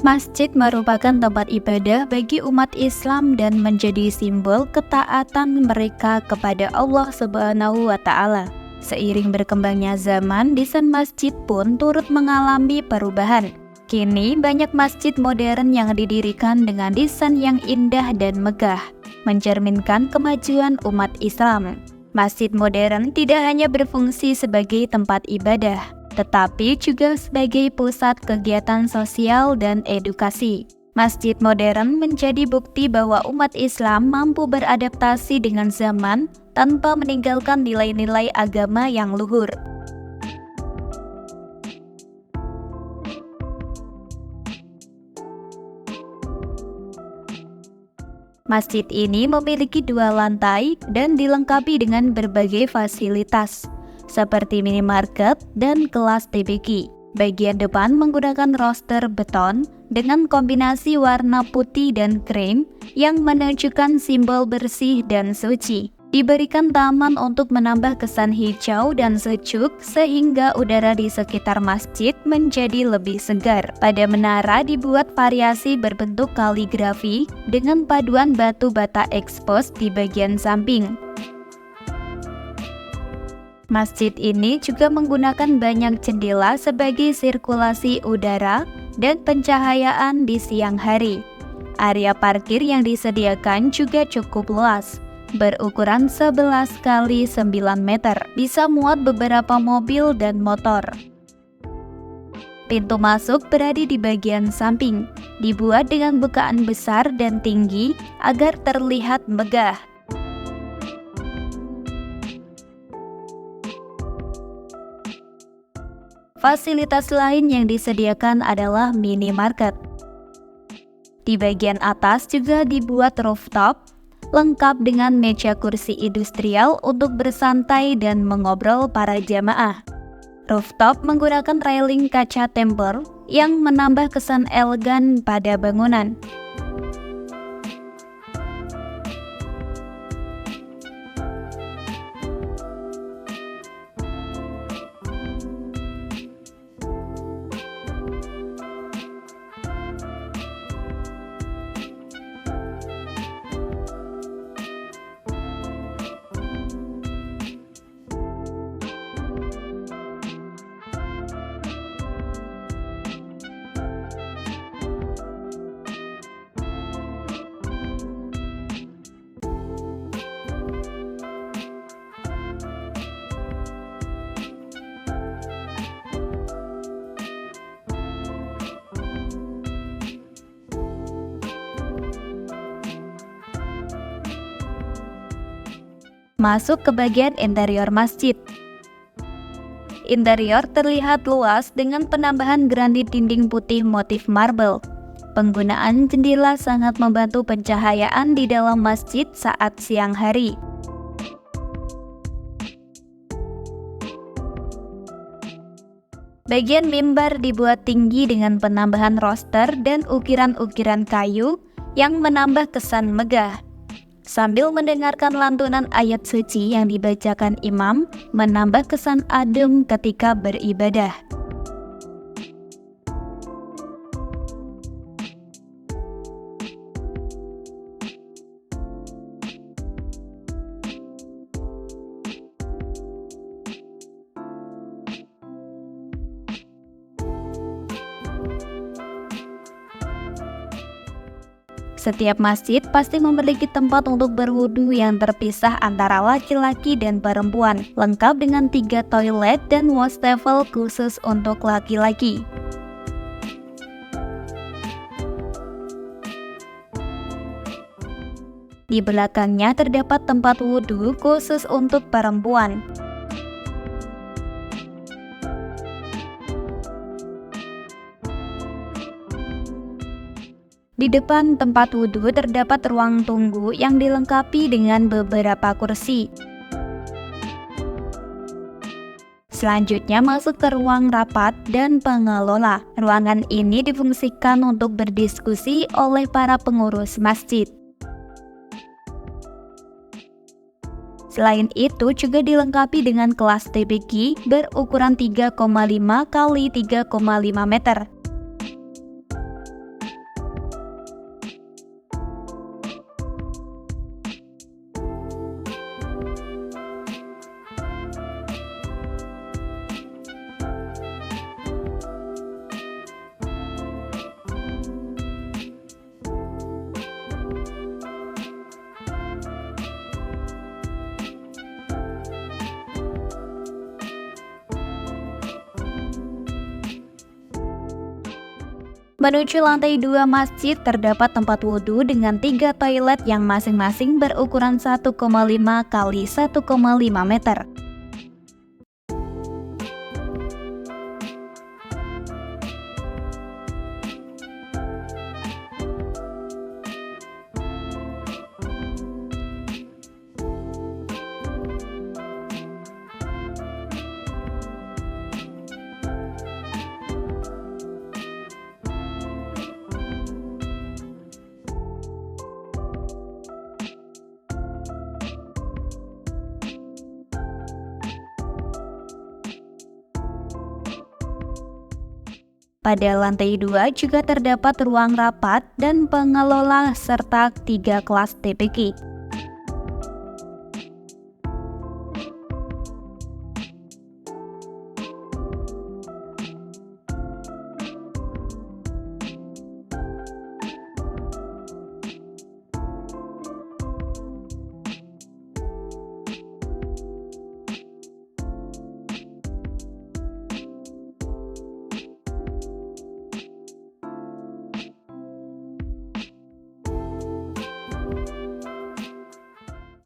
Masjid merupakan tempat ibadah bagi umat Islam dan menjadi simbol ketaatan mereka kepada Allah Subhanahu wa Ta'ala. Seiring berkembangnya zaman, desain masjid pun turut mengalami perubahan. Kini banyak masjid modern yang didirikan dengan desain yang indah dan megah, mencerminkan kemajuan umat Islam. Masjid modern tidak hanya berfungsi sebagai tempat ibadah, tetapi juga sebagai pusat kegiatan sosial dan edukasi. Masjid modern menjadi bukti bahwa umat Islam mampu beradaptasi dengan zaman tanpa meninggalkan nilai-nilai agama yang luhur. Masjid ini memiliki 2 lantai dan dilengkapi dengan berbagai fasilitas, seperti minimarket dan kelas TBQ. Bagian depan menggunakan roster beton dengan kombinasi warna putih dan krem yang menunjukkan simbol bersih dan suci. Diberikan taman untuk menambah kesan hijau dan sejuk sehingga udara di sekitar masjid menjadi lebih segar. Pada menara dibuat variasi berbentuk kaligrafi dengan paduan batu bata ekspos di bagian samping. Masjid ini juga menggunakan banyak jendela sebagai sirkulasi udara dan pencahayaan di siang hari. Area parkir yang disediakan juga cukup luas, berukuran 11 kali 9 meter, bisa muat beberapa mobil dan motor. Pintu masuk berada di bagian samping, dibuat dengan bukaan besar dan tinggi agar terlihat megah. Fasilitas lain yang disediakan adalah minimarket. Di bagian atas juga dibuat rooftop, lengkap dengan meja kursi industrial untuk bersantai dan mengobrol para jamaah. Rooftop menggunakan railing kaca temper yang menambah kesan elegan pada bangunan. Masuk ke bagian interior masjid. Interior terlihat luas dengan penambahan granit dinding putih motif marble. Penggunaan jendela sangat membantu pencahayaan di dalam masjid saat siang hari. Bagian mimbar dibuat tinggi dengan penambahan roster dan ukiran-ukiran kayu yang menambah kesan megah. Sambil mendengarkan lantunan ayat suci yang dibacakan imam, menambah kesan adem ketika beribadah. Setiap masjid pasti memiliki tempat untuk berwudu yang terpisah antara laki-laki dan perempuan, lengkap dengan 3 toilet dan wastafel khusus untuk laki-laki. Di belakangnya terdapat tempat wudu khusus untuk perempuan. Di depan tempat wudhu terdapat ruang tunggu yang dilengkapi dengan beberapa kursi. Selanjutnya masuk ke ruang rapat dan pengelola. Ruangan ini difungsikan untuk berdiskusi oleh para pengurus masjid. Selain itu juga dilengkapi dengan kelas TBQ berukuran 3,5 x 3,5 meter. Menuju lantai 2 masjid terdapat tempat wudhu dengan 3 toilet yang masing-masing berukuran 1,5 kali 1,5 meter. Pada lantai 2 juga terdapat ruang rapat dan pengelola serta 3 kelas TPQ.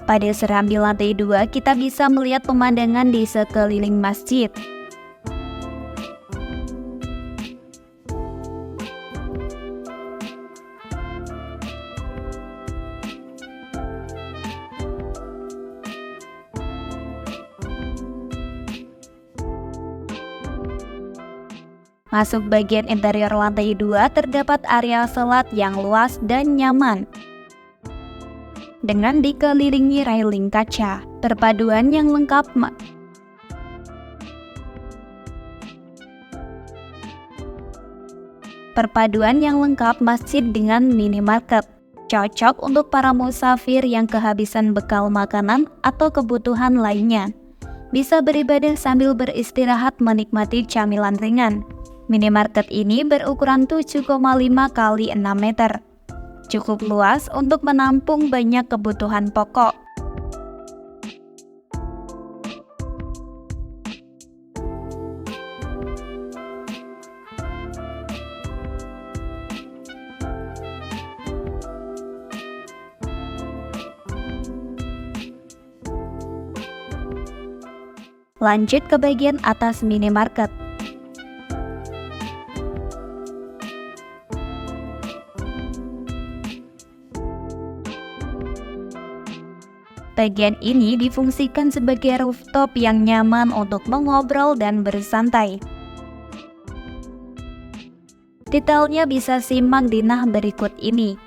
Pada serambi lantai 2 kita bisa melihat pemandangan di sekeliling masjid. Masuk bagian interior lantai 2 terdapat area salat yang luas dan nyaman, dengan dikelilingi railing kaca. Perpaduan yang lengkap masjid dengan minimarket, cocok untuk para musafir yang kehabisan bekal makanan atau kebutuhan lainnya. Bisa beribadah sambil beristirahat menikmati camilan ringan. Minimarket ini berukuran 7,5 kali 6 meter. Cukup luas untuk menampung banyak kebutuhan pokok. Lanjut ke bagian atas minimarket. Bagian ini difungsikan sebagai rooftop yang nyaman untuk mengobrol dan bersantai. Detailnya bisa simak di nah berikut ini.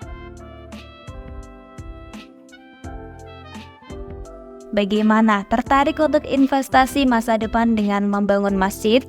Bagaimana? Tertarik untuk investasi masa depan dengan membangun masjid?